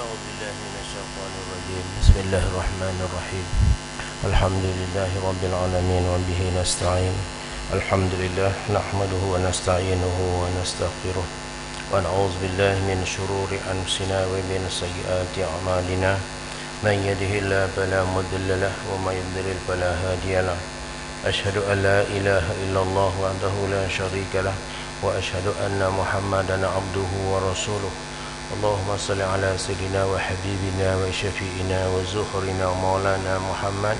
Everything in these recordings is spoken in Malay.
أعوذ بالله من الشيطان الرجيم بسم الله الرحمن الرحيم الحمد لله رب العالمين وبه نستعين الحمد لله نحمده ونستعينه ونستغفره ونعوذ بالله من شرور أنفسنا ومن سيئات أعمالنا من يهده الله فلا مضل له ومن يضلل فلا هادي له أشهد أن لا إله إلا الله وحده لا شريك له وأشهد أن محمدا عبده ورسوله اللهم صل على سيدنا وحبيبنا وشفيئنا وزهرنا مولانا محمد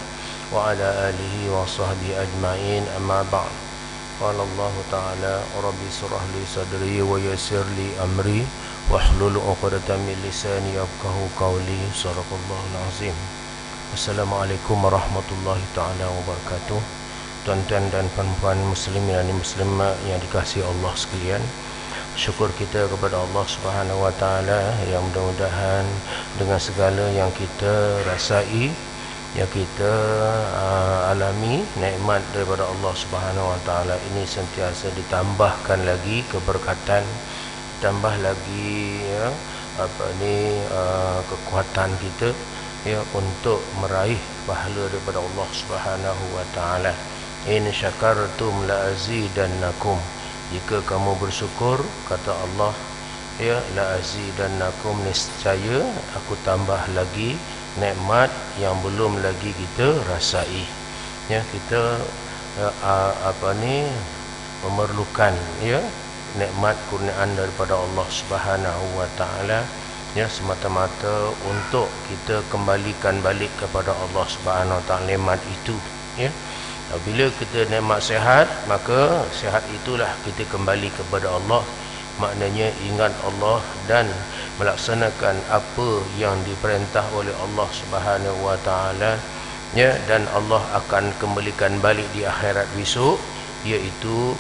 وعلى آله وصحبه أجمعين أما بعد قال الله تعالى ربي اشرح لي صدري ويسر لي أمري واحلل عقدة من لساني يفقهوا قولي صدق الله العظيم. Assalamualaikum warahmatullahi taala wabarakatuh. Tuan-tuan dan puan-puan muslimin dan muslimat yang dikasihi Allah sekalian, syukur kita kepada Allah Subhanahu wa taala yang mudah-mudahan dengan segala yang kita rasai, yang kita alami, nikmat daripada Allah Subhanahu wa taala ini sentiasa ditambahkan lagi keberkatan, tambah lagi kekuatan kita untuk meraih pahala daripada Allah Subhanahu wa taala. In syakartum la azidannakum, jika kamu bersyukur, kata Allah, la azidannakum, niscaya aku tambah lagi nikmat yang belum lagi kita rasai. Kita memerlukan nikmat kurniaan daripada Allah Subhanahu wa taala, semata-mata untuk kita kembalikan balik kepada Allah Subhanahu wa taala nikmat itu. Bila kita nikmat sehat, maka sehat itulah kita kembali kepada Allah. Maknanya ingat Allah dan melaksanakan apa yang diperintah oleh Allah Subhanahu wa taala, dan Allah akan kembalikan balik di akhirat besok, iaitu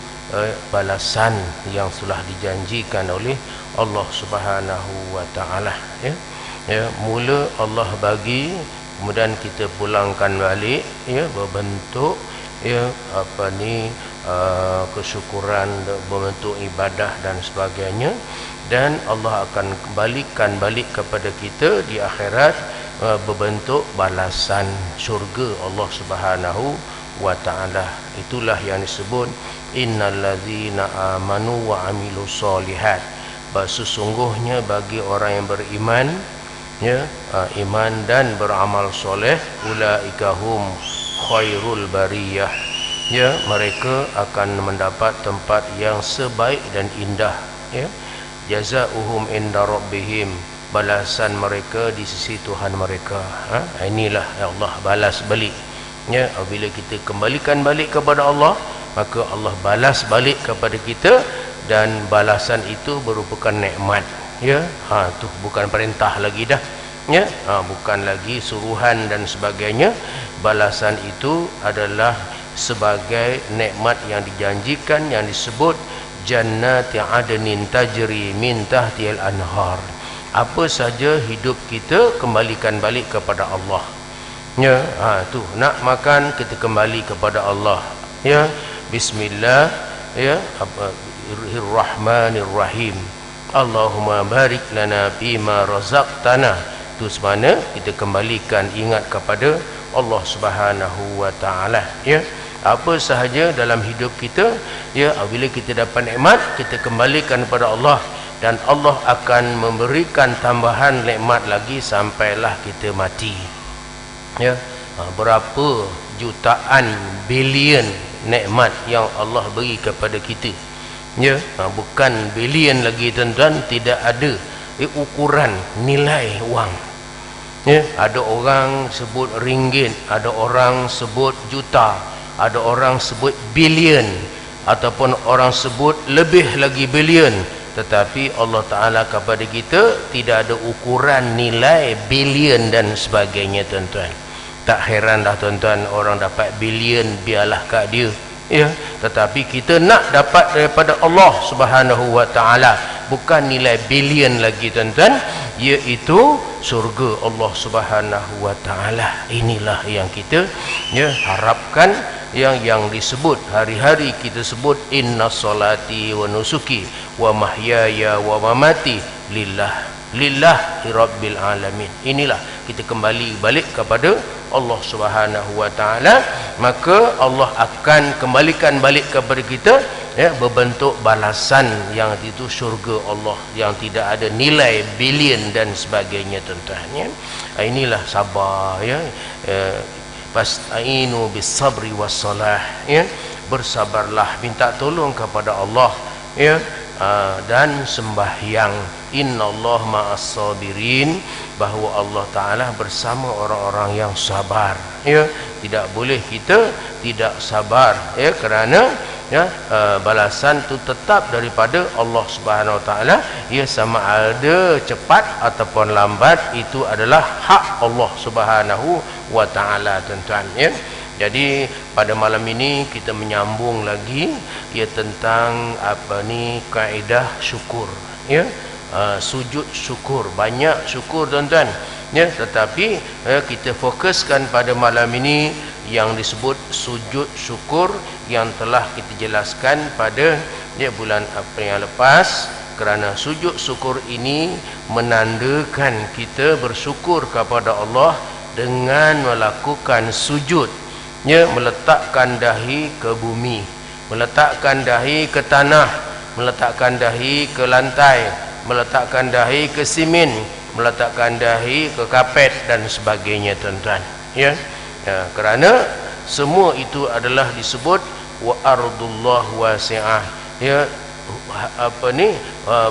balasan yang telah dijanjikan oleh Allah Subhanahu wa taala. Mula Allah bagi, kemudian kita pulangkan balik, berbentuk kesyukuran, berbentuk ibadah dan sebagainya, dan Allah akan kembalikan balik kepada kita di akhirat berbentuk balasan syurga Allah Subhanahu wa taala. Itulah yang disebut innallazina amanu wa amilus solihat. Sesungguhnya bagi orang yang beriman, iman dan beramal soleh, ulaika hum khairul bariyah, mereka akan mendapat tempat yang sebaik dan indah. Jazaohum inda rabbihim, balasan mereka di sisi Tuhan mereka. Inilah Allah balas balik. Bila kita kembalikan balik kepada Allah, maka Allah balas balik kepada kita, dan balasan itu merupakan nikmat. Tu bukan perintah lagi dah. Bukan lagi suruhan dan sebagainya. Balasan itu adalah sebagai nikmat yang dijanjikan, yang disebut jannati adnin tajri min tahtihal anhar. Apa saja hidup kita, kembalikan balik kepada Allah. Tu nak makan, kita kembali kepada Allah. Bismillah, Rahmanirrahim. Allahumma barik lana bima razaqtana. Tu semana kita kembalikan ingat kepada Allah Subhanahu wa taala. Apa sahaja dalam hidup kita, bila kita dapat nikmat, kita kembalikan kepada Allah, dan Allah akan memberikan tambahan nikmat lagi sampailah kita mati. Berapa jutaan bilion nikmat yang Allah beri kepada kita. Bukan bilion lagi tuan-tuan, tidak ada ukuran nilai wang. Ada orang sebut ringgit, ada orang sebut juta, ada orang sebut bilion, ataupun orang sebut lebih lagi bilion. Tetapi Allah Ta'ala kepada kita tidak ada ukuran nilai bilion dan sebagainya, tuan-tuan. Tak heran dah tuan-tuan, orang dapat bilion, biarlah kat dia. Tetapi kita nak dapat daripada Allah Subhanahu wa taala, bukan nilai bilion lagi tuan-tuan, iaitu surga Allah Subhanahu wa taala. Inilah yang kita harapkan yang disebut hari-hari kita sebut inna salati wa nusuki wa mahyaya wa mamati lillahi rabbil alamin. Inilah kita kembali balik kepada Allah Subhanahu wa taala, maka Allah akan kembalikan balik kepada kita berbentuk balasan yang itu syurga Allah yang tidak ada nilai bilion dan sebagainya, tuan-tuan ya. Inilah sabar ya. Fasta'inu bis sabri was salah ya. Bersabarlah, minta tolong kepada Allah ya, dan sembahyang. Innallaha ma'as sabirin, bahawa Allah Ta'ala bersama orang-orang yang sabar ya. Tidak boleh kita tidak sabar ya, kerana balasan itu tetap daripada Allah Subhanahu Wa Ta'ala ya, sama ada cepat ataupun lambat itu adalah hak Allah Subhanahu Wa Ta'ala, tuan-tuan ya. Jadi pada malam ini kita menyambung lagi ya tentang kaedah syukur ya. Sujud syukur, banyak syukur tuan-tuan ya, tetapi kita fokuskan pada malam ini yang disebut sujud syukur yang telah kita jelaskan pada bulan April yang lepas, kerana sujud syukur ini menandakan kita bersyukur kepada Allah dengan melakukan sujud ya, meletakkan dahi ke bumi, meletakkan dahi ke tanah, meletakkan dahi ke lantai, meletakkan dahi ke simen, meletakkan dahi ke kapet dan sebagainya, tuan-tuan ya. Kerana semua itu adalah disebut wa ardullah wasi'ah ya,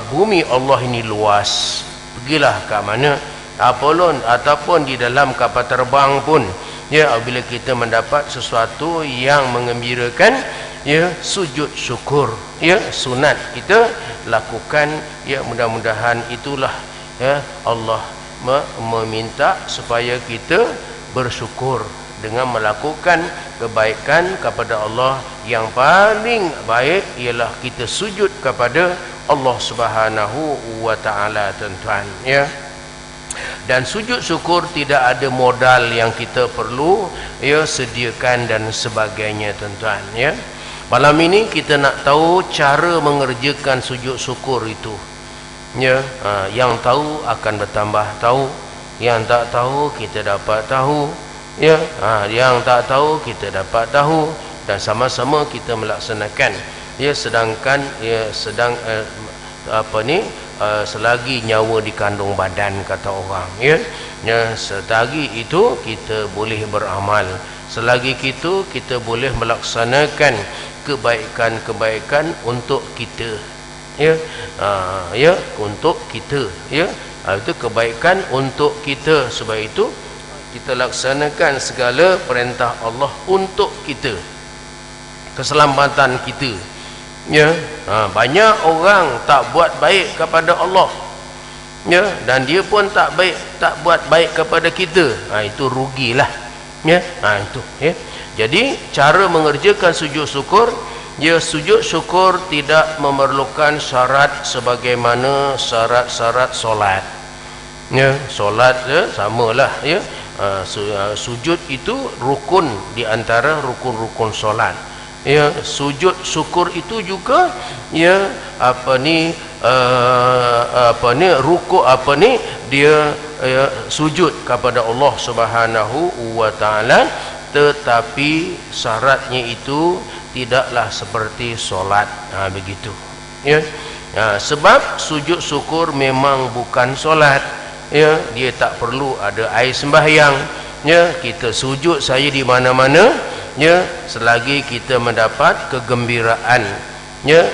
bumi Allah ini luas. Pergilah ke mana ataupun di dalam kapal terbang pun ya, apabila kita mendapat sesuatu yang mengembirakan ya, sujud syukur ya, sunat kita lakukan ya. Mudah-mudahan itulah ya, Allah meminta supaya kita bersyukur dengan melakukan kebaikan kepada Allah. Yang paling baik ialah kita sujud kepada Allah Subhanahu Wa Ta'ala, tuan-tuan ya. Dan sujud syukur tidak ada modal yang kita perlu ya sediakan dan sebagainya, tuan-tuan ya. Malam ini kita nak tahu cara mengerjakan sujud syukur itu ya. Yang tahu akan bertambah tahu, yang tak tahu kita dapat tahu ya. Yang tak tahu kita dapat tahu, dan sama-sama kita melaksanakan ya. Sedangkan ya selagi nyawa di kandung badan, kata orang ya. Selagi itu kita boleh beramal, selagi itu kita boleh melaksanakan kebaikan-kebaikan untuk kita ya. Untuk kita ya. Itu kebaikan untuk kita. Sebab itu kita laksanakan segala perintah Allah untuk kita, keselamatan kita ya. Banyak orang tak buat baik kepada Allah ya, dan dia pun tak buat baik kepada kita. Itu rugilah ya. Itu ya. Jadi cara mengerjakan sujud syukur ya, sujud syukur tidak memerlukan syarat sebagaimana syarat-syarat solat ya. Solat ya, samalah ya. Sujud itu rukun di antara rukun-rukun solat ya. Sujud syukur itu juga ya ruku dia ya, sujud kepada Allah Subhanahu Wa Ta'ala, tetapi syaratnya itu tidaklah seperti solat begitu ya. Sebab sujud syukur memang bukan solat ya. Dia tak perlu ada air sembahyang ya. Kita sujud saya di mana-mana ya, selagi kita mendapat kegembiraan ya,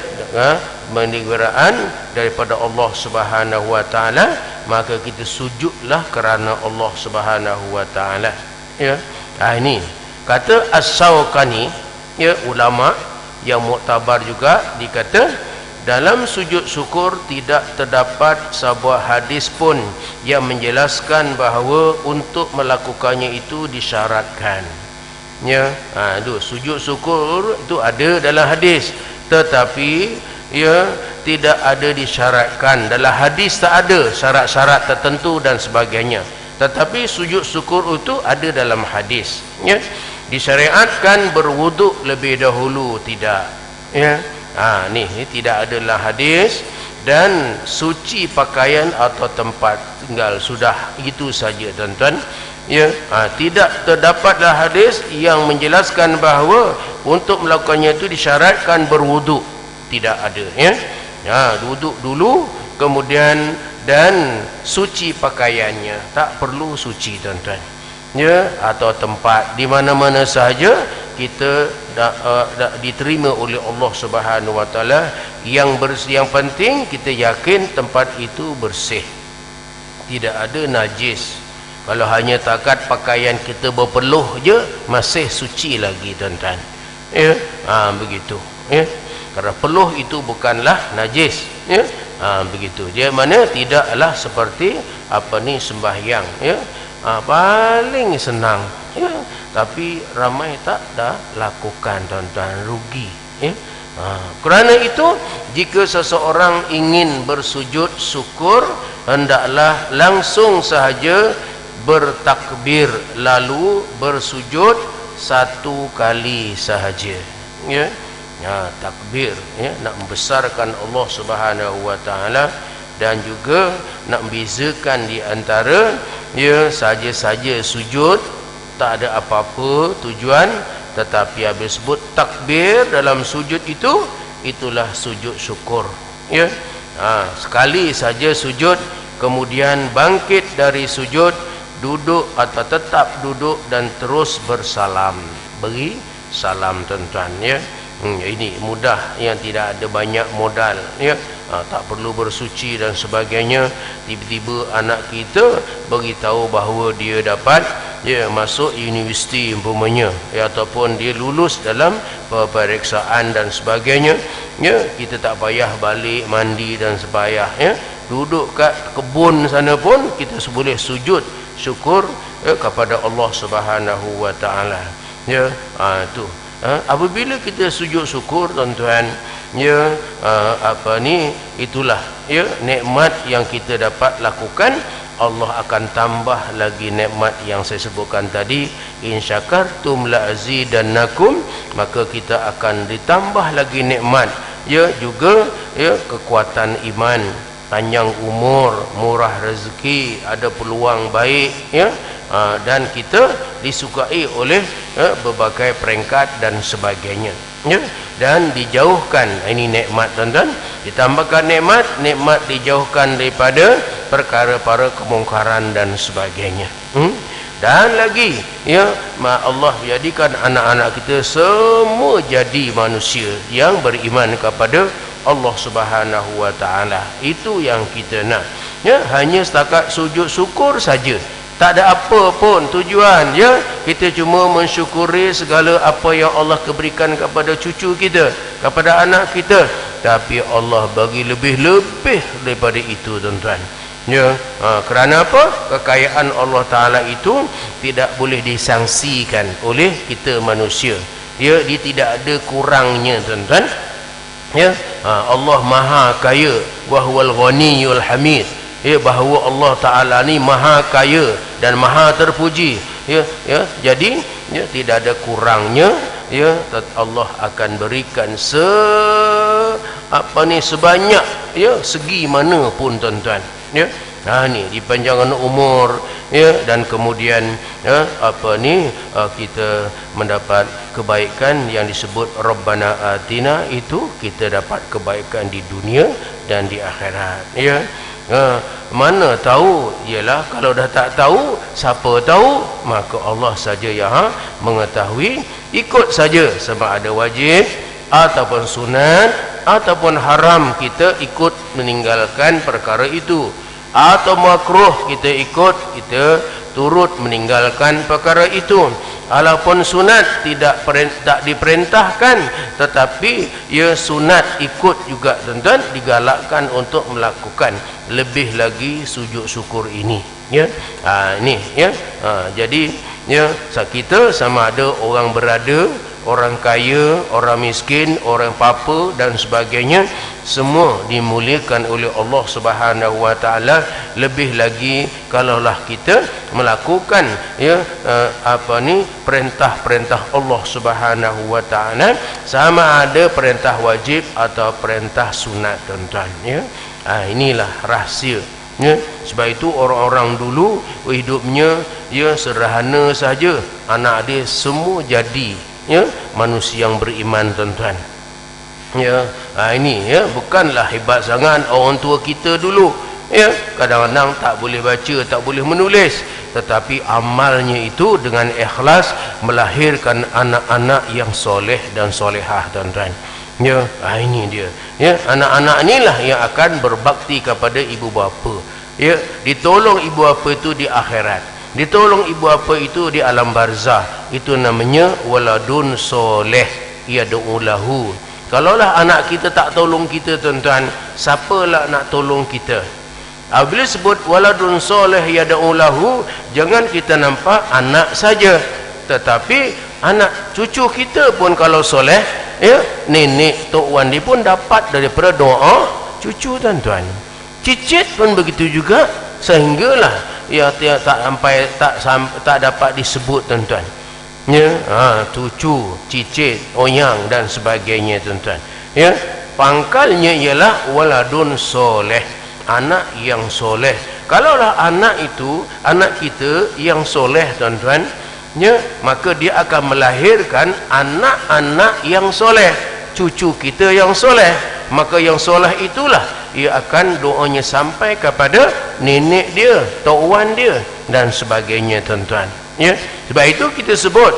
kegembiraan daripada Allah Subhanahu Wa Ta'ala, maka kita sujudlah kerana Allah Subhanahu Wa Ta'ala ya. Ini kata As-Sawqani ya, ulama yang muktabar juga, dikata dalam sujud syukur tidak terdapat sebuah hadis pun yang menjelaskan bahawa untuk melakukannya itu disyaratkan ya. Itu sujud syukur itu ada dalam hadis, tetapi ya tidak ada disyaratkan. Dalam hadis tak ada syarat-syarat tertentu dan sebagainya, tetapi sujud syukur itu ada dalam hadis ya. disyariatkan berwuduk lebih dahulu, tidak, ya. Ni tidak adalah hadis. Dan suci pakaian atau tempat tinggal, sudah itu saja tuan-tuan, ya. Tidak terdapatlah hadis yang menjelaskan bahawa untuk melakukannya itu disyaratkan berwuduk, tidak ada, ya. Duduk dulu kemudian dan suci pakaiannya, tak perlu suci tuan-tuan, ya. Atau tempat di mana-mana sahaja kita diterima oleh Allah Subhanahu Wa Taala. Yang penting kita yakin tempat itu bersih, tidak ada najis. Kalau hanya takat pakaian kita berpeluh je, masih suci lagi tuan-tuan, ya. Begitu, ya. Kerana peluh itu bukanlah najis, ya. Begitu. Dia mana tidaklah seperti sembahyang, ya. Paling senang, ya. Tapi ramai tak dah lakukan tuan-tuan, rugi, ya. Kerana itu jika seseorang ingin bersujud syukur, hendaklah langsung sahaja bertakbir lalu bersujud satu kali sahaja, ya. Takbir, ya, nak membesarkan Allah Subhanahu Wa Taala dan juga nak membezakan di antara, ya, saja-saja sujud tak ada apa-apa tujuan, tetapi habis sebut takbir dalam sujud itu, itulah sujud syukur, ya. Sekali saja sujud, kemudian bangkit dari sujud, duduk atau tetap duduk dan terus bersalam, beri salam tuan-tuan, ya. Ini mudah, yang tidak ada banyak modal, ya. Tak perlu bersuci dan sebagainya. Tiba-tiba anak kita beritahu bahawa dia dapat, ya, masuk universiti umpamanya, ya, ataupun dia lulus dalam peperiksaan dan sebagainya, ya. Kita tak payah balik mandi dan sebagainya, ya. Duduk kat kebun sana pun kita boleh sujud syukur, ya, kepada Allah Subhanahu Wa Taala, ya. Itu apabila kita sujud syukur tuan-tuan, ya, itulah, ya, nikmat yang kita dapat lakukan. Allah akan tambah lagi nikmat yang saya sebutkan tadi, in syakartum la azidannakum, maka kita akan ditambah lagi nikmat, ya, juga, ya, kekuatan iman, panjang umur, murah rezeki, ada peluang baik, ya. Dan kita disukai oleh, berbagai peringkat dan sebagainya, ya. Dan dijauhkan, ini nikmat tuan-tuan, ditambahkan nikmat dijauhkan daripada perkara-perkara kemungkaran dan sebagainya. Dan lagi, ya, Allah jadikan anak-anak kita semua jadi manusia yang beriman kepada Allah Subhanahu Wa Taala. Itu yang kita nak, ya. Hanya setakat sujud syukur saja, tak ada apa pun tujuan, ya. Kita cuma mensyukuri segala apa yang Allah berikan kepada cucu kita, kepada anak kita. Tapi Allah bagi lebih-lebih daripada itu tuan-tuan, ya. Kerana apa? Kekayaan Allah Ta'ala itu tidak boleh disangsikan oleh kita manusia, ya. Dia tidak ada kurangnya tuan-tuan, ya. Allah Maha Kaya, wa huwal ghaniyul hamid, ya, bahawa Allah Ta'ala ni maha kaya dan maha terpuji, ya. Jadi, ya, tidak ada kurangnya, ya. Allah akan berikan sebanyak, ya, segi mana pun tuan-tuan, ya. Ni dipanjangkan umur, ya, dan kemudian, ya, kita mendapat kebaikan yang disebut Rabbana Atina, itu kita dapat kebaikan di dunia dan di akhirat, ya. Mana tahu, ialah kalau dah tak tahu, siapa tahu? Maka Allah saja yang mengetahui. Ikut saja, sama ada wajib ataupun sunat ataupun haram, kita ikut meninggalkan perkara itu, atau makruh kita ikut, kita turut meninggalkan perkara itu. Walaupun sunat tak diperintahkan, tetapi, ya, sunat ikut juga tuan-tuan, digalakkan untuk melakukan. Lebih lagi sujud syukur ini, ya. Ini, ya. Jadi, ya, kita sama ada orang berada orang kaya, orang miskin, orang papa dan sebagainya, semua dimuliakan oleh Allah Subhanahu wa taala. Lebih lagi kalaulah kita melakukan perintah-perintah Allah Subhanahu wa taala, sama ada perintah wajib atau perintah sunat, tuan-tuan, ya. Inilah rahsia, ya. Sebab itu orang-orang dulu hidupnya sederhana saja, anak dia semua jadi manusia yang beriman, tuan-tuan, ya. Ini bukanlah hebat sangat orang tua kita dulu, ya. Kadang-kadang tak boleh baca, tak boleh menulis, tetapi amalnya itu dengan ikhlas melahirkan anak-anak yang soleh dan solehah, tuan-tuan, ya. Ini dia, ya. Anak-anak inilah yang akan berbakti kepada ibu bapa, ya. Ditolong ibu bapa itu di akhirat, ditolong ibu bapa itu di alam barzah. Itu namanya waladun soleh yad'u lahu. Kalaulah anak kita tak tolong kita, tuan-tuan, siapalah nak tolong kita? Bila sebut waladun soleh yad'u lahu, jangan kita nampak anak saja, tetapi anak cucu kita pun kalau soleh, ya, nenek tok wan dia pun dapat daripada doa cucu, tuan-tuan. Cicit pun begitu juga, sehinggalah tak dapat disebut, tuan-tuan, ya. Cucu, cicit, oyang dan sebagainya, tuan-tuan, ya. Pangkalnya ialah waladun soleh, anak yang soleh. Kalaulah anak itu anak kita yang soleh, tuan-tuan, ya, maka dia akan melahirkan anak-anak yang soleh, cucu kita yang soleh. Maka yang soleh itulah ia akan doanya sampai kepada nenek dia, tok wan dia dan sebagainya, tuan-tuan, ya. Sebab itu kita sebut,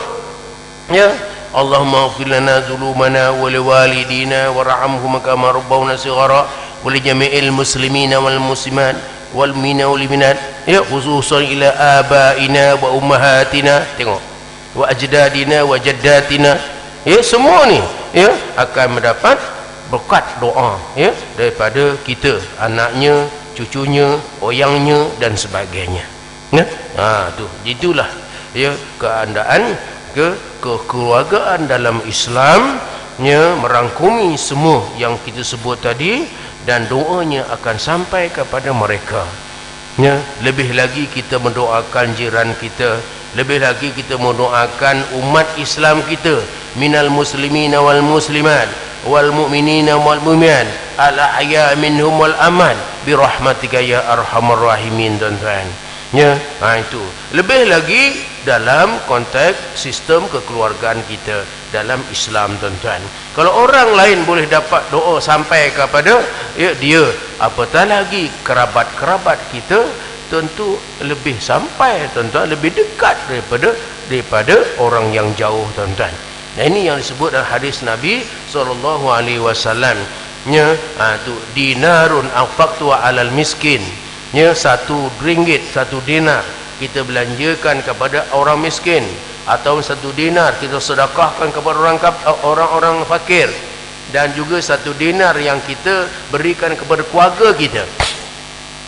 ya, Allahumma ighfir lana dhunubana wa liwalidina warhamhum kama rabbawna shighara wa li jami'il muslimina wal muslimat wal mu'minina wal mu'minat, ya, khususan ila abaina wa ummahatina, tengok, wa ajdadina wa jaddatina, ya. Semua ni, ya, akan mendapat berkat doa, ya, daripada kita, anaknya, cucunya, oyangnya dan sebagainya, ya. Itulah, ya, keadaan kekeluargaan dalam Islam, ya, merangkumi semua yang kita sebut tadi, dan doanya akan sampai kepada mereka, ya. Lebih lagi kita mendoakan jiran kita, lebih lagi kita mendoakan umat Islam kita, minal muslimina wal muslimat wal mu'minina wal mu'minat al ahya minhum wal aman bi rahmatika ya arhamar rahimin, tuan-tuan, ya. Itu lebih lagi dalam konteks sistem kekeluargaan kita dalam Islam, tuan-tuan. Kalau orang lain boleh dapat doa sampai kepada, ya, dia, apatah lagi kerabat-kerabat kita, tentu lebih sampai, tuan-tuan, lebih dekat daripada orang yang jauh, tuan-tuan. Nah, ini yang disebut dalam hadis Nabi SAW, ya. Tu dinarun anfaqtu alal miskin, ya, RM1, RM1 kita belanjakan kepada orang miskin, atau RM1 kita sedekahkan kepada orang-orang fakir, dan juga RM1 yang kita berikan kepada keluarga kita,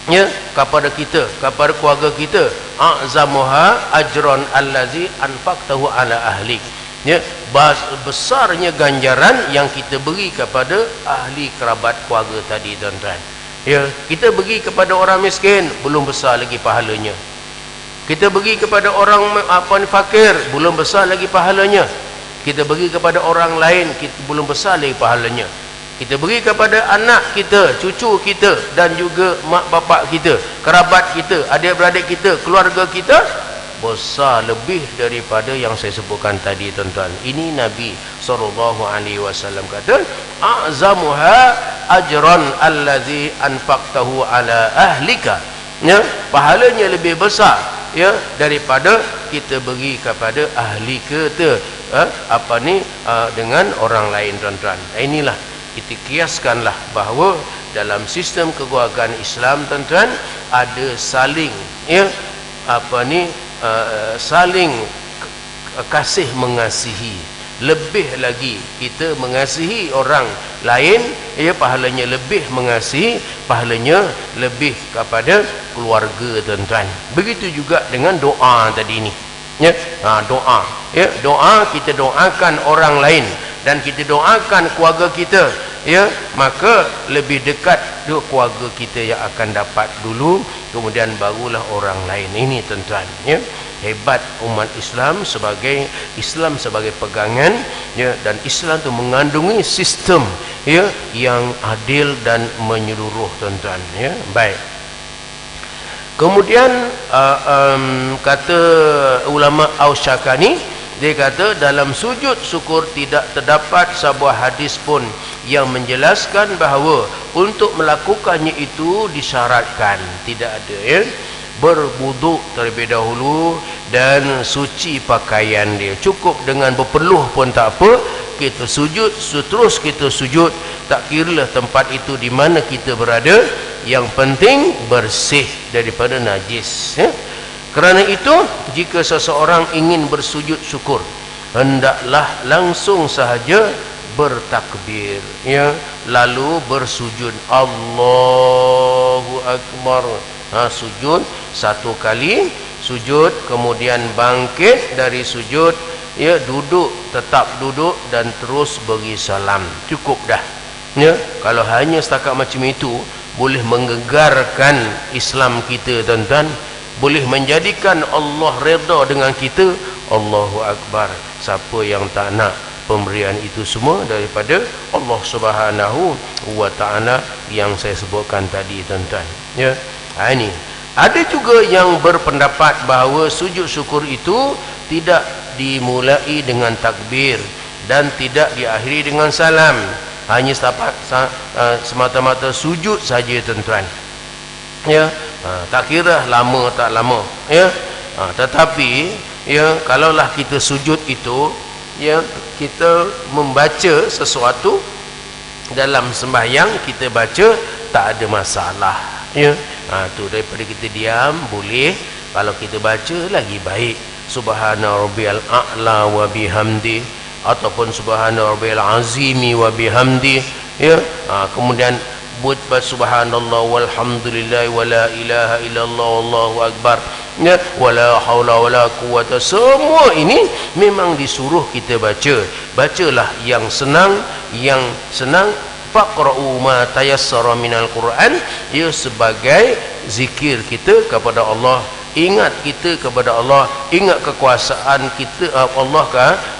ya, kepada keluarga kita. A'zamuha ajran allazi anfaqtahu ala ahlik, ya, besarnya ganjaran yang kita beri kepada ahli kerabat keluarga tadi, tuan-tuan, ya. Kita beri kepada orang miskin, belum besar lagi pahalanya. Kita beri kepada orang fakir, belum besar lagi pahalanya. Kita beri kepada orang lain, belum besar lagi pahalanya. Kita beri kepada anak kita, cucu kita, dan juga mak bapak kita, kerabat kita, adik-beradik kita, keluarga kita, besar lebih daripada yang saya sebutkan tadi, tuan-tuan. Ini Nabi SAW kata, a'zamuha ajran allazi anfaqtahu ala ahlika, ya, pahalanya lebih besar, ya, daripada kita beri kepada ahli kita, dengan orang lain, tuan-tuan. Inilah kita kiaskanlah bahawa dalam sistem kekeluargaan Islam, tuan-tuan, ada saling, ya, saling kasih mengasihi. Lebih lagi kita mengasihi orang lain, ya, pahalanya lebih mengasihi, pahalanya lebih kepada keluarga, tuan-tuan. Begitu juga dengan doa tadi ni, ya. Doa, ya, doa kita doakan orang lain dan kita doakan keluarga kita, ya, maka lebih dekat keluarga kita yang akan dapat dulu, kemudian barulah orang lain. Ini tuan-tuan, ya, hebat umat Islam sebagai pegangan, ya, dan Islam itu mengandungi sistem, ya, yang adil dan menyeluruh, tuan-tuan, ya. Baik. Kemudian kata ulama Ausyakani, dia kata dalam sujud syukur tidak terdapat sebuah hadis pun yang menjelaskan bahawa untuk melakukannya itu disyaratkan. Tidak ada, ya. Berwuduk terlebih dahulu dan suci pakaian dia. Cukup dengan berpeluh pun tak apa. Kita sujud, terus kita sujud. Tak kiralah tempat itu di mana kita berada. Yang penting bersih daripada najis, ya. Kerana itu, jika seseorang ingin bersujud syukur, hendaklah langsung sahaja bertakbir, ya, lalu bersujud Allahu Akbar. Sujud satu kali, sujud, kemudian bangkit dari sujud, ya, duduk, tetap duduk dan terus beri salam. Cukup dah, ya. Kalau hanya setakat macam itu, boleh menggegarkan Islam kita, tuan-tuan, boleh menjadikan Allah redha dengan kita. Allahu Akbar. Siapa yang tak nak pemberian itu semua daripada Allah Subhanahu wa ta'ala yang saya sebutkan tadi, tuan-tuan, ya. Ini ada juga yang berpendapat bahawa sujud syukur itu tidak dimulai dengan takbir dan tidak diakhiri dengan salam, hanya semata-mata sujud saja, tuan-tuan, ya. Tak kira lama tak lama, ya. Tetapi, ya, kalaulah kita sujud itu, ya, kita membaca sesuatu dalam sembahyang, kita baca, tak ada masalah, ya. Tu daripada kita diam boleh, kalau kita baca lagi baik. Subhana rabbiyal a'la wa bihamdi, ataupun subhana rabbiyal azimi wa bihamdi, ya. Kemudian buat subhanallah walhamdulillah wala ilaha illallah wallahu akbar, ya, wala haula wala quwata. Semua ini memang disuruh kita baca. Bacalah yang senang, faqra'u ma tayassara minal Quran, ia sebagai zikir kita kepada Allah, ingat kita kepada Allah, ingat kekuasaan kita, Allah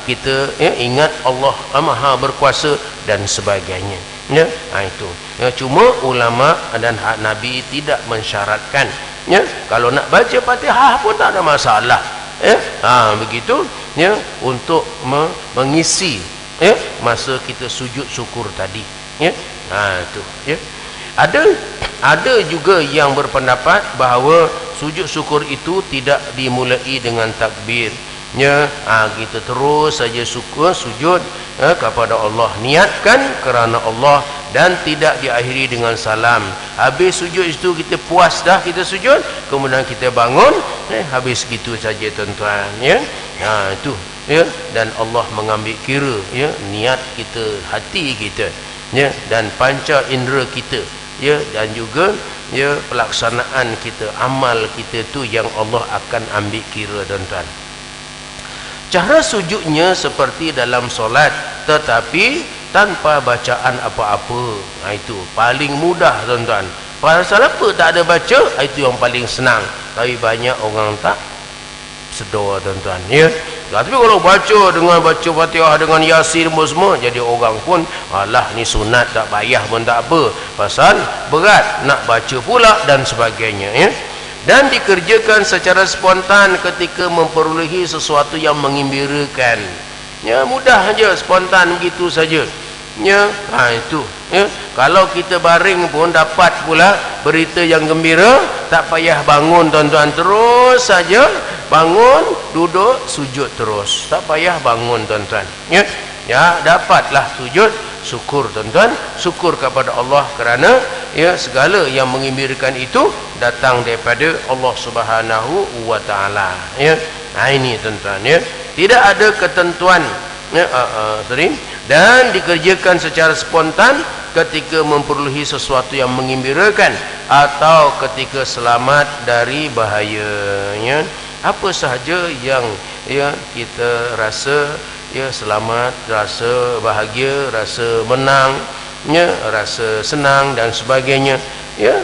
kita, ya, ingat Allah Maha berkuasa dan sebagainya, ya. Itu, ya, cuma ulama dan Nabi tidak mensyaratkan, ya. Kalau nak baca Fatihah pun tak ada masalah, ya. Begitu, ya, untuk mengisi, ya, masa kita sujud syukur tadi, ya. Itu, ya. Ada juga yang berpendapat bahawa sujud syukur itu tidak dimulai dengan takbir, ya. Kita terus saja sujud, ya, kepada Allah, niatkan kerana Allah, dan tidak diakhiri dengan salam. Habis sujud itu kita puas dah kita sujud, kemudian kita bangun, habis gitu saja, tuan-tuan, ya. Itu, ya, dan Allah mengambil kira, ya, niat kita, hati kita, ya, dan panca indera kita, ya, dan juga, ya, pelaksanaan kita, amal kita tu yang Allah akan ambil kira, tuan-tuan. Cara sujudnya seperti dalam solat, tetapi tanpa bacaan apa-apa. Itu paling mudah, tuan-tuan. Pasal apa tak ada baca? Itu yang paling senang. Tapi banyak orang tak sedar, tuan-tuan, ya. Tapi kalau baca dengan baca Fatihah dengan Yasin semua, jadi orang pun, alah ni sunat tak payah pun tak apa. Pasal berat nak baca pula dan sebagainya, ya. Dan dikerjakan secara spontan ketika memperolehi sesuatu yang menggembirakan, ya, mudah saja, spontan begitu saja, ya. Itu, ya. Kalau kita baring pun dapat pula berita yang gembira, tak payah bangun, tuan-tuan, terus saja bangun, duduk, sujud terus, tak payah bangun, tuan-tuan, ya. Ya, dapatlah sujud syukur, tuan-tuan, syukur kepada Allah kerana, ya, segala yang menggembirakan itu datang daripada Allah Subhanahu wa ta'ala, ya. Ini, tuan-tuan, ya, tidak ada ketentuan, ya, dan dikerjakan secara spontan ketika memperolehi sesuatu yang menggembirakan atau ketika selamat dari bahaya, ya. Apa sahaja yang ya kita rasa ya selamat, rasa bahagia, rasa menang, ya rasa senang dan sebagainya, ya.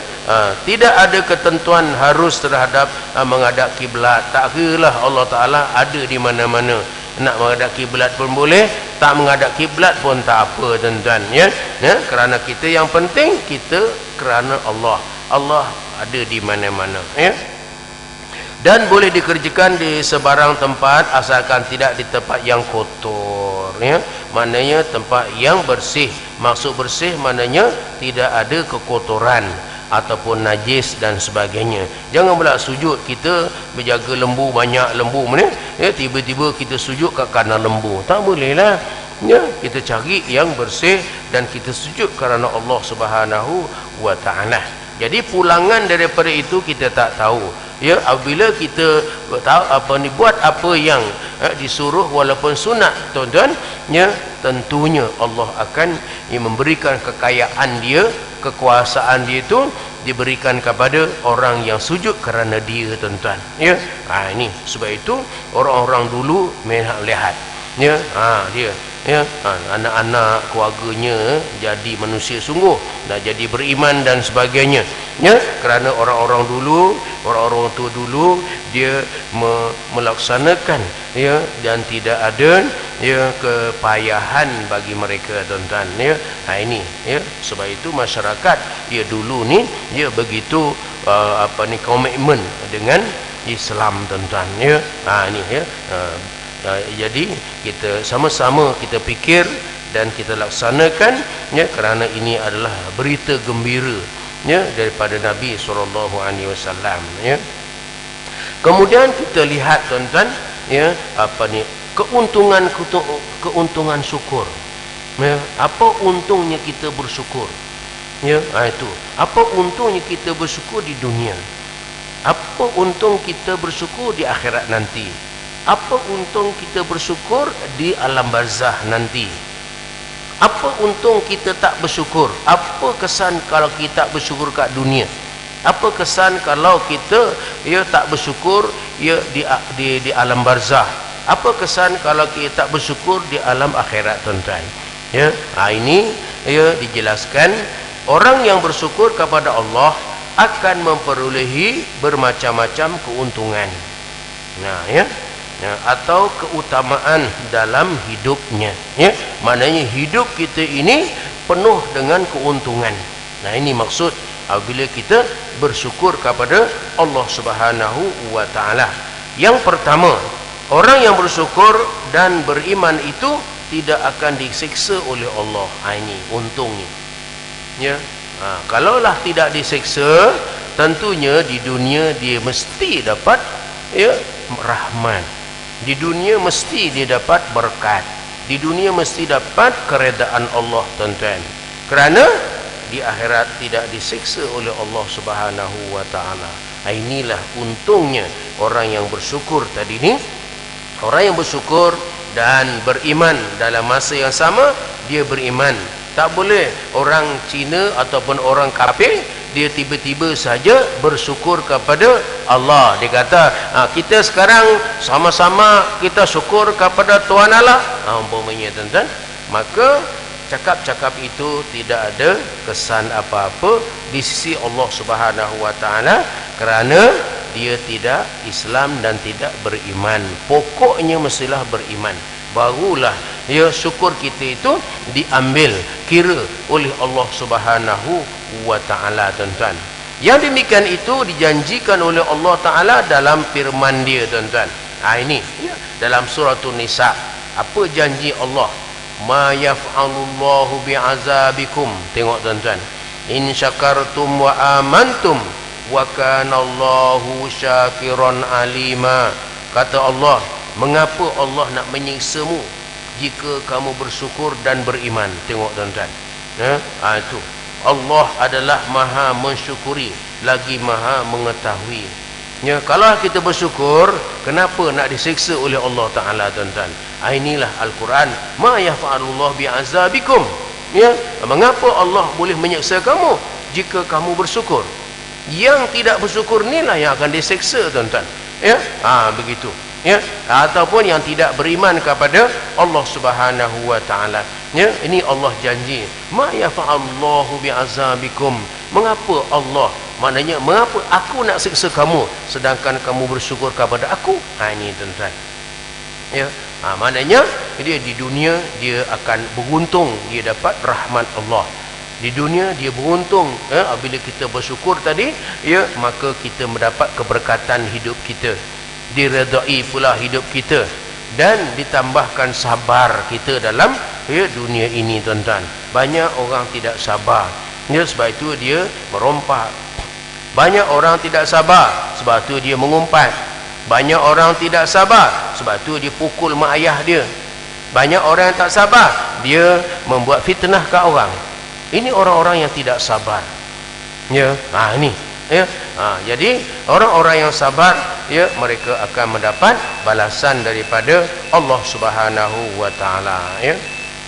Tidak ada ketentuan harus terhadap menghadap kiblat. Tak kiralah Allah Taala ada di mana-mana. Nak menghadap kiblat pun boleh, tak menghadap kiblat pun tak apa, tuan-tuan, ya. Kerana kita yang penting kita kerana Allah. Allah ada di mana-mana, ya. Dan boleh dikerjakan di sebarang tempat asalkan tidak di tempat yang kotor, ya. Maknanya tempat yang bersih. Maksud bersih maknanya tidak ada kekotoran ataupun najis dan sebagainya. Jangan pula sujud kita berjaga lembu, banyak lembu mana, ya, tiba-tiba kita sujud kat kanan lembu. Tak boleh lah, ya. Kita cari yang bersih dan kita sujud kerana Allah Subhanahu wa taala. Jadi pulangan daripada itu kita tak tahu, ya. Apabila kita tahu apa ni, buat apa yang disuruh walaupun sunat, tuan-tuan, ya, tentunya Allah akan memberikan kekayaan dia, kekuasaan dia itu diberikan kepada orang yang sujud kerana dia, tuan-tuan, ya. Ini sebab itu orang-orang dulu lihat, ya, dia, ya, anak-anak keluarganya jadi manusia sungguh, dah jadi beriman dan sebagainya, ya. Kerana orang-orang dulu, orang-orang tua dulu dia melaksanakan, ya, dan tidak ada, ya, kepayahan bagi mereka, tuan-tuan, ya. Ini, ya, sebab itu masyarakat ya dulu ni dia begitu komitmen dengan Islam, tuan-tuan, ya. Ini, ya. Jadi kita sama-sama kita fikir dan kita laksanakan, ya, kerana ini adalah berita gembira, ya, daripada Nabi SAW, ya. Kemudian kita lihat, tuan-tuan, ya, keuntungan syukur, ya. Apa untungnya kita bersyukur, ya. Itu apa untungnya kita bersyukur di dunia, apa untung kita bersyukur di akhirat nanti, apa untung kita bersyukur di alam barzah nanti, apa untung kita tak bersyukur, apa kesan kalau kita bersyukur kat dunia, apa kesan kalau kita, ya, tak bersyukur, ya, di alam barzah, apa kesan kalau kita tak bersyukur di alam akhirat, tuan-tuan, ya. Ini, ya, dijelaskan orang yang bersyukur kepada Allah akan memperolehi bermacam-macam keuntungan, ya, atau keutamaan dalam hidupnya, ya. Maknanya hidup kita ini penuh dengan keuntungan. Ini maksud apabila kita bersyukur kepada Allah Subhanahu wa taala. Yang pertama, orang yang bersyukur dan beriman itu tidak akan disiksa oleh Allah. Ini untungnya, ya. Kalaulah tidak disiksa, tentunya di dunia dia mesti dapat, ya, rahmat. Di dunia mesti dia dapat berkat. Di dunia mesti dapat keredaan Allah, tuan-tuan. Kerana di akhirat tidak disiksa oleh Allah Subhanahu wa taala. Inilah untungnya orang yang bersyukur tadi ni. Orang yang bersyukur dan beriman dalam masa yang sama, dia beriman. Tak boleh orang Cina ataupun orang kafir dia tiba-tiba saja bersyukur kepada Allah. Dia kata, kita sekarang sama-sama kita syukur kepada Tuhan Allah, umpamanya, tuan-tuan. Maka cakap-cakap itu tidak ada kesan apa-apa di sisi Allah Subhanahu wa taala, kerana dia tidak Islam dan tidak beriman. Pokoknya mestilah beriman, barulah, ya, syukur kita itu diambil kira oleh Allah Subhanahu wa taala, tuan-tuan. Yang demikian itu dijanjikan oleh Allah taala dalam firman dia, tuan-tuan. Ini, ya, dalam surah An-Nisa. Apa janji Allah? Ma yaf'alullahu bi'azabikum. Tengok, tuan-tuan. In syakartum wa amantum wa kanallahu syakiran alima. Kata Allah, mengapa Allah nak menyiksamu jika kamu bersyukur dan beriman? Tengok, tuan-tuan, itu Allah adalah maha mensyukuri lagi maha mengetahui, ya. Kalau kita bersyukur, kenapa nak disiksa oleh Allah taala, tuan-tuan? Inilah Al-Quran, ma yaf'alullah bi'azabikum, ya. Mengapa Allah boleh menyiksa kamu jika kamu bersyukur? Yang tidak bersyukur inilah yang akan disiksa, tuan-tuan, ya. Begitu. ya, ataupun yang tidak beriman kepada Allah Subhanahu wa taala. Ya, ini Allah janji, ma yafa'allahu bi'azabikum. Mengapa Allah, maknanya mengapa aku nak siksa kamu sedangkan kamu bersyukur kepada aku? Ini tuan-tuan. Ya, maknanya dia di dunia dia akan beruntung, dia dapat rahmat Allah. Di dunia dia beruntung, apabila kita bersyukur tadi, ya, maka kita mendapat keberkatan hidup kita, diredai pula hidup kita, dan ditambahkan sabar kita dalam, ya, dunia ini tuan-tuan. Banyak orang tidak sabar, ya, sebab itu dia merompak. Banyak orang tidak sabar, sebab itu dia mengumpat. Banyak orang tidak sabar, sebab itu dia pukul mak ayah dia. Banyak orang yang tak sabar, dia membuat fitnah ke orang. Ini orang-orang yang tidak sabar. Ya, ini. Ya, jadi orang-orang yang sabar, ya, mereka akan mendapat balasan daripada Allah Subhanahu wa taala, ya.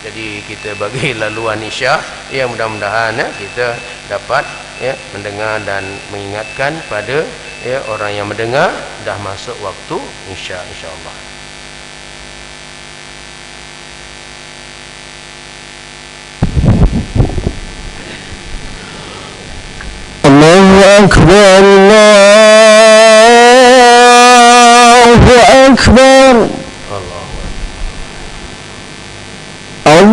Jadi kita bagi laluan Isya, ya, mudah-mudahan, ya, kita dapat, ya, mendengar dan mengingatkan pada, ya, orang yang mendengar dah masuk waktu Isya, insya-Allah. Allahu Akbar, Allahu Akbar, Allahu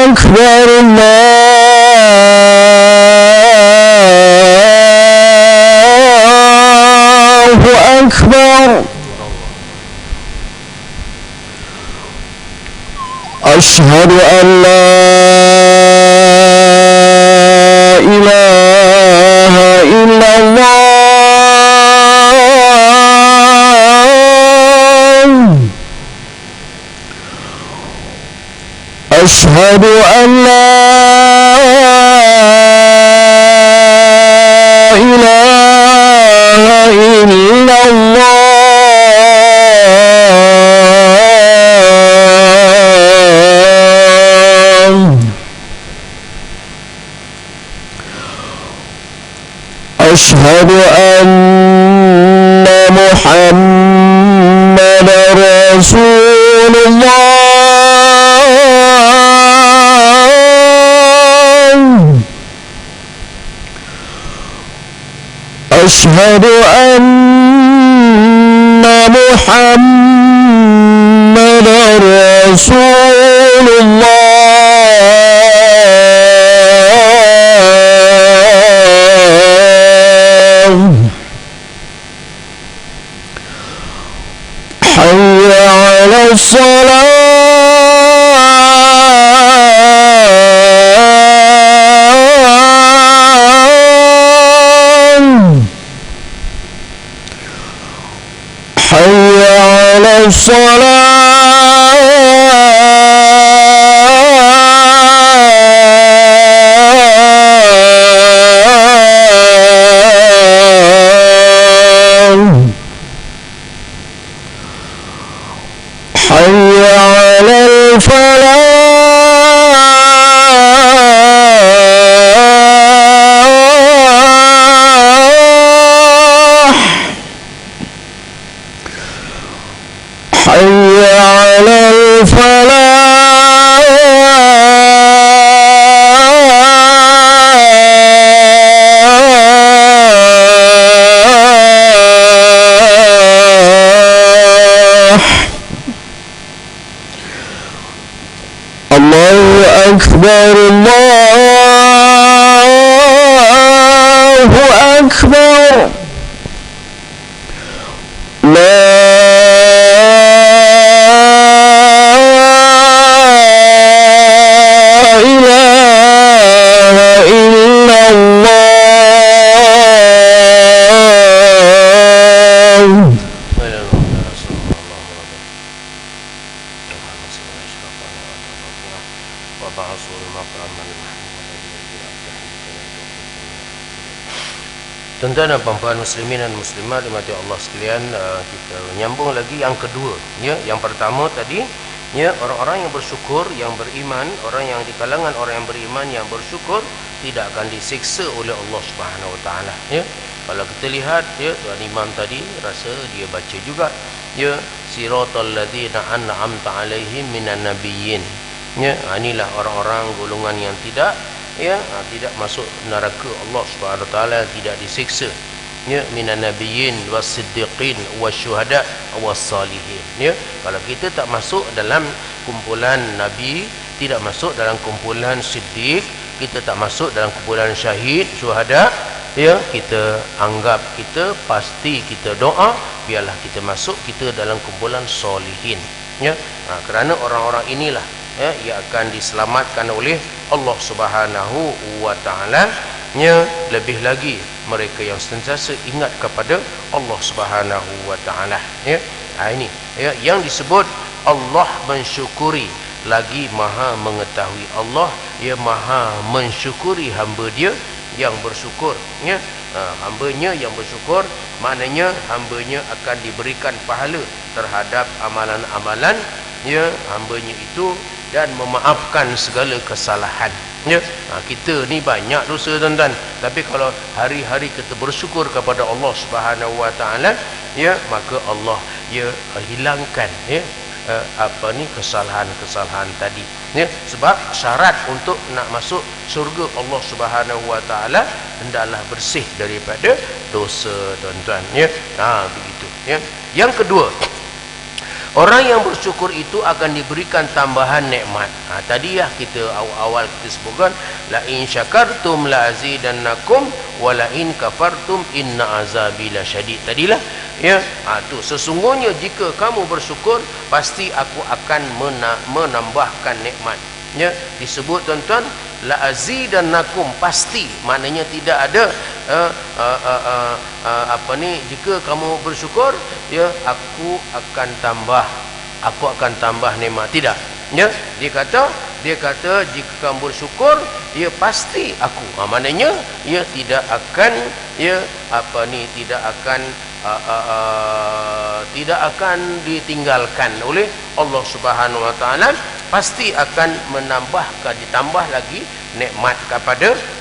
Akbar, Allahu Akbar. Asyhadu an la ilaha illallah. Asyhadu an la ilaha illallah. أشهد أن محمد رسول الله. أشهد أن محمد رسول الله. حي على الصلاة. حي على الصلاة. حي على الفلاح. حي على الفلاح. الله أكبر، الله أكبر. لا إله إلا الله. Tuan-tuan dan puan-puan muslimin dan muslimat dimati Allah sekalian, kita menyambung lagi yang kedua, ya. Yang pertama tadi, ya, orang-orang yang bersyukur, yang beriman, orang yang di kalangan orang yang beriman yang bersyukur, tidak akan disiksa oleh Allah Subhanahu Wa Taala. Ya, kalau kita lihat, ya, tuan imam tadi rasa dia baca juga, ya, siratal ladzina an'amta alaihim minan nabiyyin. Ya, inilah orang-orang golongan yang tidak, ya, tidak masuk neraka Allah Subhanahu Wa Taala, tidak disiksa. Ya, minan nabiyyin was-siddiqin wasyuhada was-salihin. Ya, kalau kita tak masuk dalam kumpulan nabi, tidak masuk dalam kumpulan siddiq, kita tak masuk dalam kumpulan syahid, syuhada, ya, kita anggap, kita pasti kita doa biarlah kita masuk kita dalam kumpulan solihin. Ya, kerana orang-orang inilah, ya, yang akan diselamatkan oleh Allah Subhanahu Wa Taala. Ya, lebih lagi mereka yang sentiasa ingat kepada Allah Subhanahu Wa Taala. Ya, ini, ya, yang disebut Allah mensyukuri, lagi maha mengetahui. Allah, ya, maha mensyukuri hamba dia yang bersyukur. Ya, hambanya yang bersyukur, maknanya hambanya akan diberikan pahala terhadap amalan-amalan, ya, hambanya itu, dan memaafkan segala kesalahan. Ya, kita ni banyak dosa tuan-tuan, tapi kalau hari-hari kita bersyukur kepada Allah Subhanahu Wa Taala, ya, maka Allah, ya, hilangkan, ya, kesalahan-kesalahan tadi. Ya, sebab syarat untuk nak masuk syurga Allah Subhanahu Wa Taala hendaklah bersih daripada dosa tuan-tuan. Ya, begitu. Ya, yang kedua, orang yang bersyukur itu akan diberikan tambahan nikmat. Tadi ya kita awal kita sebutkan, la in syakartum la azidannakum wa la in kafartum inna azabi lasyadid. Tadilah, ya, tu sesungguhnya jika kamu bersyukur pasti aku akan menambahkan nikmat. Ya, disebut tuan-tuan la azidannakum, pasti, maknanya tidak ada jika kamu bersyukur, ya, aku akan tambah nikmat, tidak. Ya, dia kata jika kamu bersyukur, ya, pasti aku, maknanya, ya, tidak akan, ya, tidak akan ditinggalkan oleh Allah Subhanahu Wa Taala, pasti akan ditambah lagi nikmat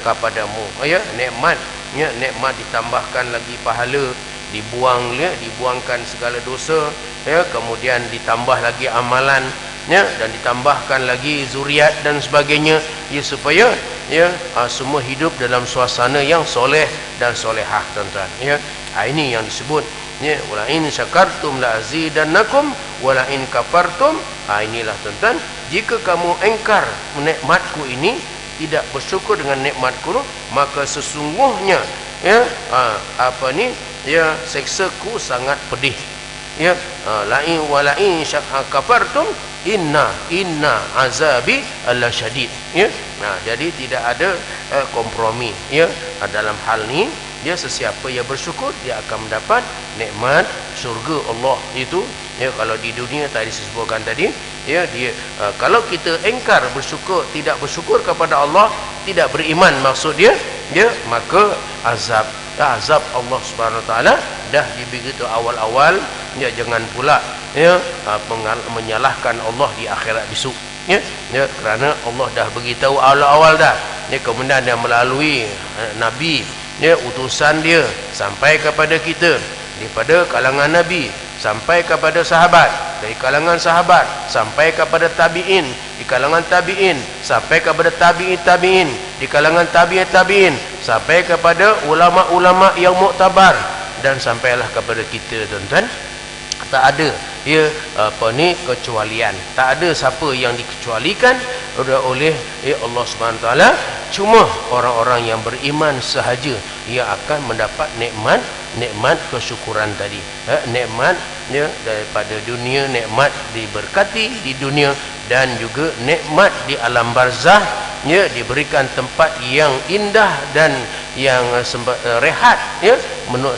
kepadamu. Ya, nikmat, ya, nikmat ditambahkan lagi pahala, dibuangkan segala dosa, ya, kemudian ditambah lagi amalan, ya, dan ditambahkan lagi zuriat dan sebagainya, ya, supaya, ya, semua hidup dalam suasana yang soleh dan solehah tuan-tuan. Ya, ini yang disebut, ya, wala in syakartum la azidannakum wala in kafartum. Inilah tuan-tuan, jika kamu engkar nikmatku ini, tidak bersyukur dengan nikmatku, maka sesungguhnya, ya, ya, seksaku sangat pedih. Ya, la in wala in kafartum inna azabi lasyadid. Ya, jadi tidak ada kompromi, ya, dalam hal ni. Dia sesiapa yang bersyukur, dia akan mendapat nikmat syurga Allah itu. Ya, kalau di dunia tadi disebutkan tadi, ya, dia kalau kita engkar bersyukur, tidak bersyukur kepada Allah, tidak beriman maksud dia, ya, maka azab Allah Subhanahu Wa Taala dah dibegitu awal-awal. Ya, jangan pula, ya, menyalahkan Allah di akhirat besok. Ya, ya, kerana Allah dah beritahu awal-awal dah. Ya, kemudian dia melalui nabi, ya, utusan dia sampai kepada kita, daripada kalangan nabi sampai kepada sahabat, dari kalangan sahabat sampai kepada tabi'in, di kalangan tabi'in sampai kepada tabi'in, di kalangan tabi'in sampai kepada ulama-ulama yang muktabar, dan sampailah kepada kita tuan-tuan. Tak ada, ya, kecualian. Tak ada siapa yang dikecualikan oleh Allah Subhanahu Wa Taala. Cuma orang-orang yang beriman sahaja yang akan mendapat nikmat kesyukuran tadi. Nikmat, ya, daripada dunia, nikmat diberkati di dunia, dan juga nikmat di alam barzah, ya, diberikan tempat yang indah dan yang rehat, ya,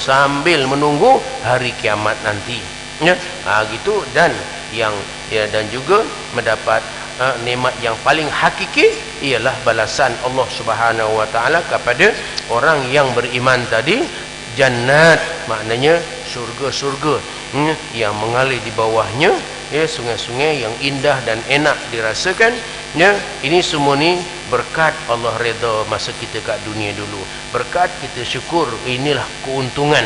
sambil menunggu hari kiamat nanti. Ya, gitu. Dan yang, ya, dan juga mendapat nikmat yang paling hakiki ialah balasan Allah Subhanahu Wa Taala kepada orang yang beriman tadi. Jannat, maknanya syurga-syurga, yang mengalir di bawahnya, ya, sungai-sungai yang indah dan enak dirasakan. Ya, ini semua ni, berkat Allah redha masa kita kat dunia dulu, berkat kita syukur. Inilah keuntungan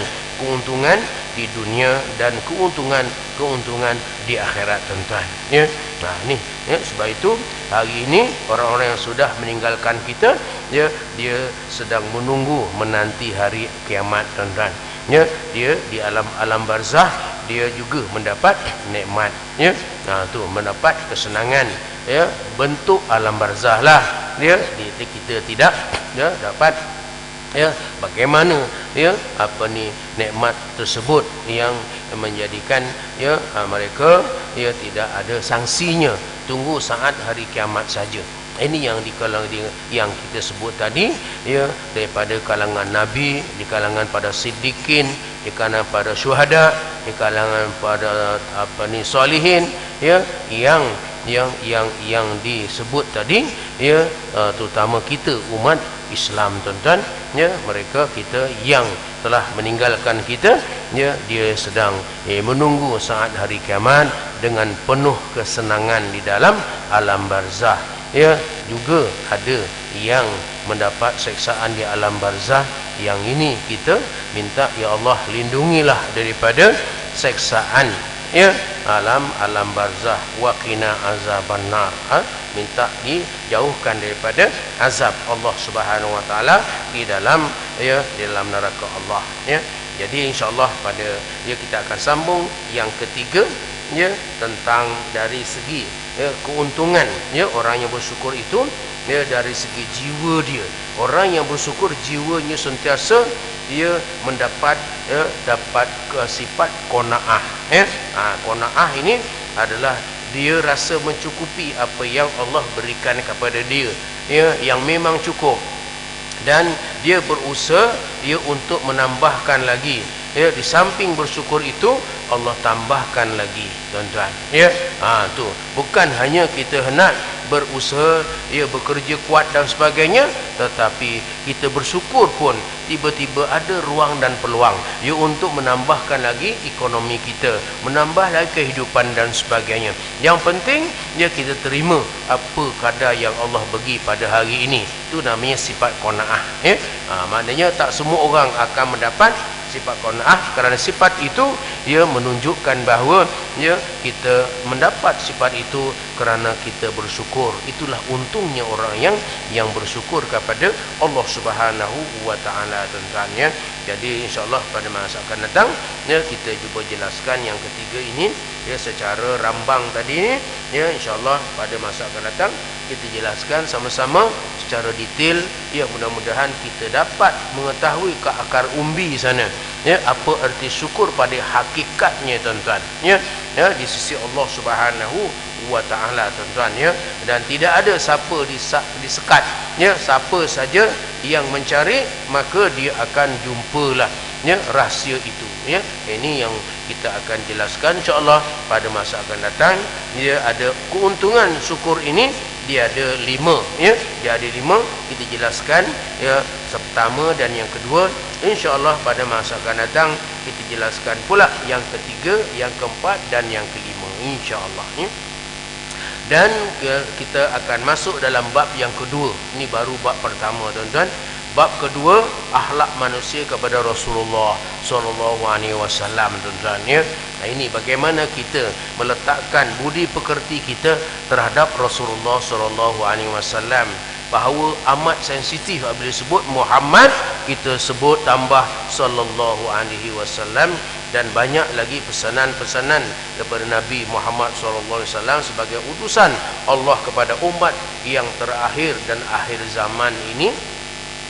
di dunia dan keuntungan di akhirat, tuan-tuan, ya. Nah, ni ya, sebab itu hari ini orang-orang yang sudah meninggalkan kita, ya, dia sedang menanti hari kiamat, tuan-tuan, ya. Dia di alam barzah dia juga mendapat nikmat, ya. Nah, tu mendapat kesenangan, ya, bentuk alam barzah lah, ya. Kita tidak, ya, dapat, ya, bagaimana, ya, nikmat tersebut yang menjadikan, ya, mereka, ya, tidak ada sanksinya, tunggu saat hari kiamat saja. Ini yang yang kita sebut tadi, ya, daripada kalangan nabi, di kalangan pada siddiqin, di kalangan pada syuhada, di kalangan pada solihin, ya, yang disebut tadi, ya, terutama kita umat Islam, tuan-tuan, ya, mereka kita yang telah meninggalkan kita, ya, dia sedang menunggu saat hari kiamat dengan penuh kesenangan di dalam alam barzah, ya. Juga ada yang mendapat seksaan di alam barzah. Yang ini kita minta, ya Allah, lindungilah daripada seksaan, ya, alam barzah, wa qina azabannar, minta dijauhkan daripada azab Allah Subhanahu wa taala di dalam, ya, di dalam neraka Allah, ya. Jadi insyaallah kita akan sambung yang ketiga, ya, tentang dari segi, ya, keuntungan, ya, orang yang bersyukur itu, ya, dari segi jiwa dia. Orang yang bersyukur jiwanya sentiasa dia mendapat, ya, dapat sifat qanaah, ya. Qanaah ini adalah dia rasa mencukupi apa yang Allah berikan kepada dia, ya, yang memang cukup, dan dia berusaha, ya, untuk menambahkan lagi, ya. Di samping bersyukur itu Allah tambahkan lagi, tuan-tuan, ya. Tu bukan hanya kita hendak berusaha, ya, bekerja kuat dan sebagainya, tetapi kita bersyukur pun tiba-tiba ada ruang dan peluang, ya, untuk menambahkan lagi ekonomi kita, menambah lagi kehidupan dan sebagainya. Yang penting, ya, kita terima apa kadar yang Allah bagi pada hari ini. Itu namanya sifat qanaah, ya. Maknanya tak semua orang akan mendapat sifat qanaah, kerana sifat itu, ia menunjukkan bahawa, ya, kita mendapat sifat itu kerana kita bersyukur. Itulah untungnya orang yang bersyukur kepada Allah Subhanahu wa taala, tuan-tuan, ya. Jadi insyaallah pada masa akan datang, ya, kita cuba jelaskan yang ketiga ini, ya, secara rambang tadi, ya. Insyaallah pada masa akan datang kita jelaskan sama-sama secara detail, ya. Mudah-mudahan kita dapat mengetahui ke akar umbi sana, ya, apa erti syukur pada hakikatnya, tuan-tuan, ya, di sisi Allah Subhanahu wa taala, tuan-tuan, ya. Dan tidak ada siapa disekat, ya, siapa saja yang mencari, maka dia akan jumpalah, ya, rahsia itu, ya. Ini yang kita akan jelaskan insyaallah pada masa akan datang. Dia ada keuntungan syukur ini, dia ada 5, ya. Dia ada 5, kita jelaskan, ya, pertama dan yang kedua. InsyaAllah pada masa akan datang kita jelaskan pula yang ketiga, yang keempat dan yang kelima, insyaAllah, ya. Dan kita akan masuk dalam bab yang kedua. Ini baru bab pertama, tuan-tuan. Bab kedua, akhlak manusia kepada Rasulullah sallallahu alaihi wasallam, tuan-tuan, ya. Nah, ini bagaimana kita meletakkan budi pekerti kita terhadap Rasulullah sallallahu alaihi wasallam. Bahawa amat sensitif apabila sebut Muhammad, kita sebut tambah sallallahu alaihi wasallam, dan banyak lagi pesanan-pesanan daripada Nabi Muhammad sallallahu alaihi wasallam sebagai utusan Allah kepada umat yang terakhir dan akhir zaman ini,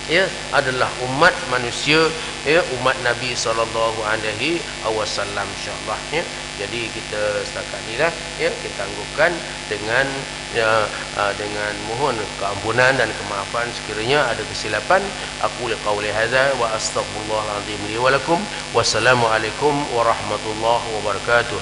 ya, adalah umat manusia, ya, umat Nabi sallallahu alaihi wasallam, insyaallah, ya. Jadi kita setakat inilah, ya, kita tangguhkan dengan, ya, dengan mohon keampunan dan kemaafan sekiranya ada kesilapan. Aku qauli hadza wa astaghfirullahal azim li wa lakum. Wassalamualaikum warahmatullahi wabarakatuh.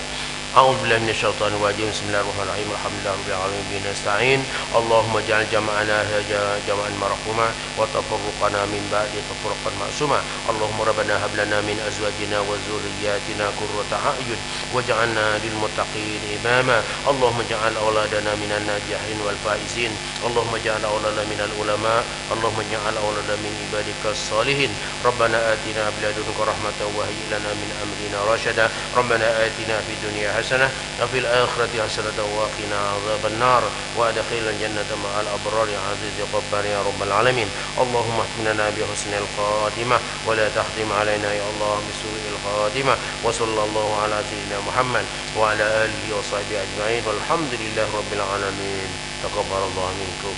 A'udzu billahi minasyaitonir rajim. Bismillahirrahmanirrahim. Alhamdulillahirabbil alamin bihi nasta'in. Allahumma ja'al jam'ana hadha jam'an marhuma wa tafarruqana min ba'di tafarruqan ma'suma. Allahumma rabbana hab lana min azwajina wa dhurriyyatina qurrata a'yun waj'alna lil muttaqin imama. Allahumma ja'al auladana minan najihin wal faizin. Allahumma ja'al auladana minal ulama. Allahumma ja'al auladana min ibadikas salihin. Rabbana atina min ladunka rahmatan wa hayyi lana min amrina rashada. Rabbana atina fid dunya hasanah wa fil akhirati hasanatan wa qina adzaban nar wa adkhilna jannata ma'al abrar ya aziz ya ghaffar ya rabbal alamin. Allahumma ihtimna bi husnil khatimah wa la tahtim alaina ya Allah bi su'il khatimah. Wa sallallahu ala sayyidina Muhammad wa ala alihi wa sahbihi ajma'in walhamdulillahi rabbil alamin. Taqabbalallahu minkum.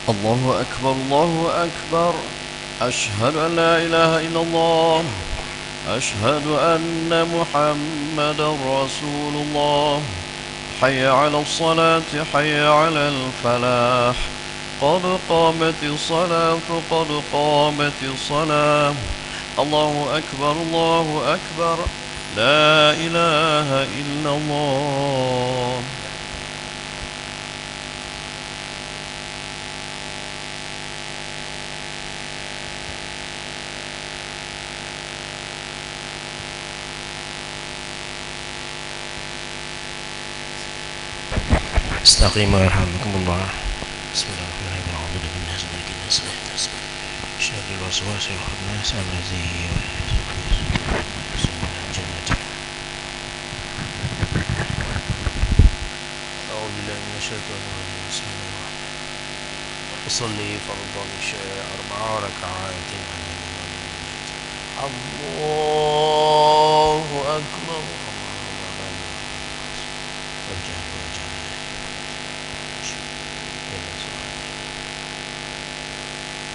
الله أكبر الله أكبر أشهد أن لا إله إلا الله أشهد أن محمدا رسول الله حي على الصلاة حي على الفلاح قد قامت الصلاة قد قامت الصلاة الله أكبر الله أكبر لا إله إلا الله. استقيموا يرحمكم الله. بسم الله الرحمن الرحيم. أعوذ بالله من الناس شر الوسواس الخناس الذي يوسوس من الجنة. أعوذ بالله من الشيطان الرجيم. بسم الله الرحمن الرحيم. أصلي فرضا العشاء 4 ركعات على الإمام. الله